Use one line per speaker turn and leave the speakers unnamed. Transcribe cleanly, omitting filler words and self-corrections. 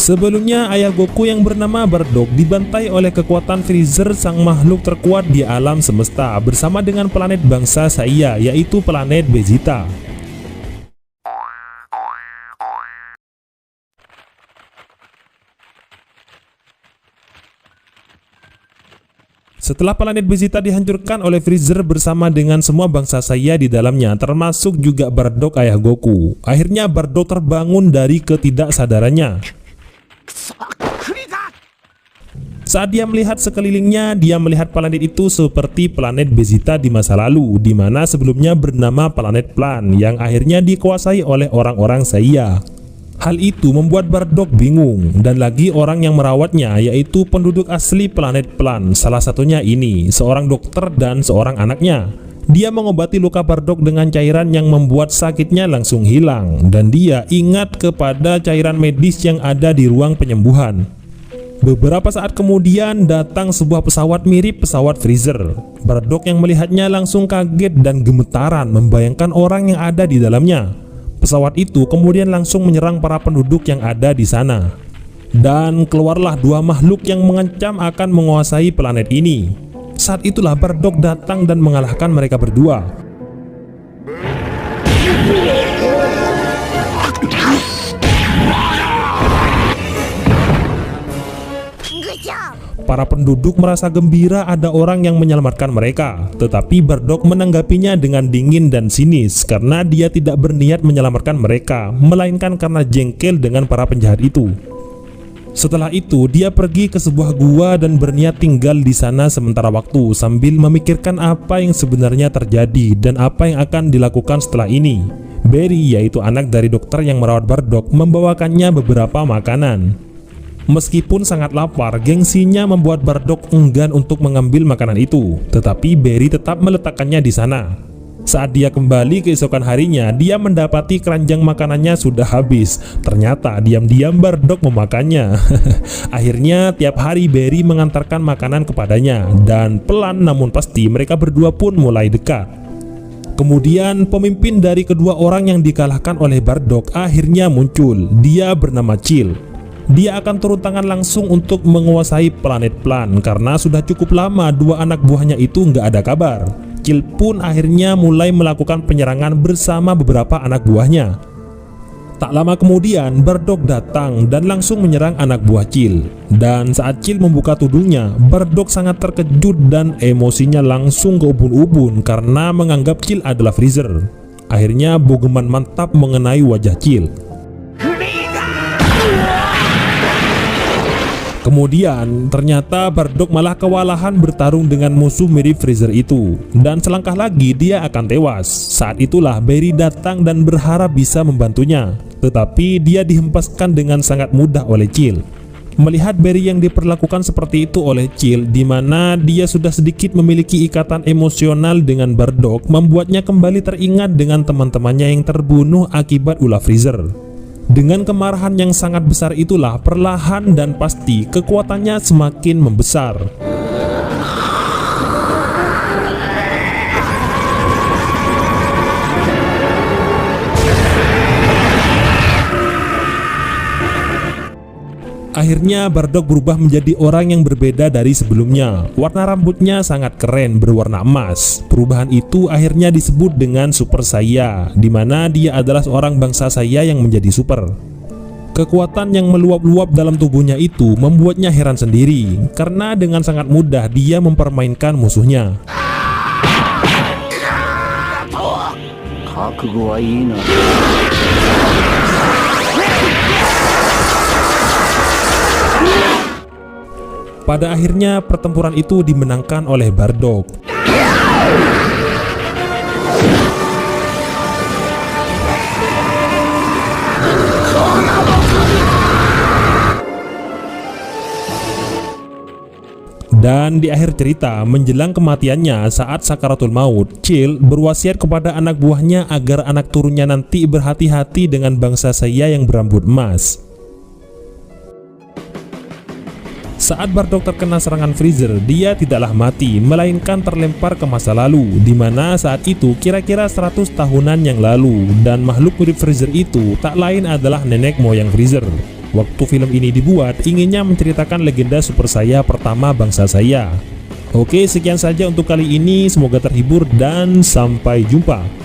Sebelumnya, ayah Goku yang bernama Bardock dibantai oleh kekuatan Freezer, sang makhluk terkuat di alam semesta, bersama dengan planet bangsa Saiya, yaitu planet Vegeta. Setelah planet Vegeta dihancurkan oleh Freezer bersama dengan semua bangsa Saiya di dalamnya, termasuk juga Bardock ayah Goku, akhirnya Bardock terbangun dari ketidaksadarannya. Saat dia melihat sekelilingnya, dia melihat planet itu seperti planet Vegeta di masa lalu, di mana sebelumnya bernama planet Plan, yang akhirnya dikuasai oleh orang-orang Saiya. Hal itu membuat Bardock bingung, dan lagi orang yang merawatnya yaitu penduduk asli planet Plan, salah satunya ini, seorang dokter dan seorang anaknya. Dia mengobati luka Bardock dengan cairan yang membuat sakitnya langsung hilang, dan dia ingat kepada cairan medis yang ada di ruang penyembuhan. Beberapa saat kemudian datang sebuah pesawat mirip pesawat Freezer. Bardock yang melihatnya langsung kaget dan gemetaran membayangkan orang yang ada di dalamnya. Pesawat itu kemudian langsung menyerang para penduduk yang ada di sana. Dan keluarlah dua makhluk yang mengancam akan menguasai planet ini. Saat itulah Bardock datang dan mengalahkan mereka berdua. Para penduduk merasa gembira ada orang yang menyelamatkan mereka, tetapi Bardock menanggapinya dengan dingin dan sinis karena dia tidak berniat menyelamatkan mereka, melainkan karena jengkel dengan para penjahat itu. Setelah itu, dia pergi ke sebuah gua dan berniat tinggal di sana sementara waktu sambil memikirkan apa yang sebenarnya terjadi dan apa yang akan dilakukan setelah ini. Barry, yaitu anak dari dokter yang merawat Bardock, membawakannya beberapa makanan. Meskipun sangat lapar, gengsinya membuat Bardock enggan untuk mengambil makanan itu, tetapi Barry tetap meletakkannya di sana. Saat dia kembali keesokan harinya, dia mendapati keranjang makanannya sudah habis. Ternyata diam-diam Bardock memakannya. Akhirnya tiap hari Barry mengantarkan makanan kepadanya, dan pelan namun pasti mereka berdua pun mulai dekat. Kemudian pemimpin dari kedua orang yang dikalahkan oleh Bardock akhirnya muncul. Dia bernama Chill. Dia akan turun tangan langsung untuk menguasai planet Plan karena sudah cukup lama dua anak buahnya itu nggak ada kabar. Chill pun akhirnya mulai melakukan penyerangan bersama beberapa anak buahnya. Tak lama kemudian Bardock datang dan langsung menyerang anak buah Chill. Dan saat Chill membuka tudungnya, Bardock sangat terkejut dan emosinya langsung ke ubun-ubun karena menganggap Chill adalah Freezer. Akhirnya bogeman mantap mengenai wajah Chill. Kemudian ternyata Bardock malah kewalahan bertarung dengan musuh mirip Freezer itu, dan selangkah lagi dia akan tewas. Saat itulah Barry datang dan berharap bisa membantunya, tetapi dia dihempaskan dengan sangat mudah oleh Chill. Melihat Barry yang diperlakukan seperti itu oleh Chill, di mana dia sudah sedikit memiliki ikatan emosional dengan Bardock, membuatnya kembali teringat dengan teman-temannya yang terbunuh akibat ulah Freezer. Dengan kemarahan yang sangat besar itulah perlahan dan pasti kekuatannya semakin membesar. Akhirnya Bardock berubah menjadi orang yang berbeda dari sebelumnya. Warna rambutnya sangat keren berwarna emas. Perubahan itu akhirnya disebut dengan Super Saiya, di mana dia adalah seorang bangsa Saiya yang menjadi super. Kekuatan yang meluap-luap dalam tubuhnya itu membuatnya heran sendiri, karena dengan sangat mudah dia mempermainkan musuhnya. Pada akhirnya pertempuran itu dimenangkan oleh Bardock. Dan di akhir cerita, menjelang kematiannya saat sakaratul maut, Chill berwasiat kepada anak buahnya agar anak turunnya nanti berhati-hati dengan bangsa Saiya yang berambut emas. Saat Bardock terkena serangan Freezer, dia tidaklah mati, melainkan terlempar ke masa lalu, di mana saat itu kira-kira 100 tahunan yang lalu, dan makhluk mirip Freezer itu tak lain adalah nenek moyang Freezer. Waktu film ini dibuat, inginnya menceritakan legenda super saya pertama bangsa saya. Oke, sekian saja untuk kali ini, semoga terhibur dan sampai jumpa.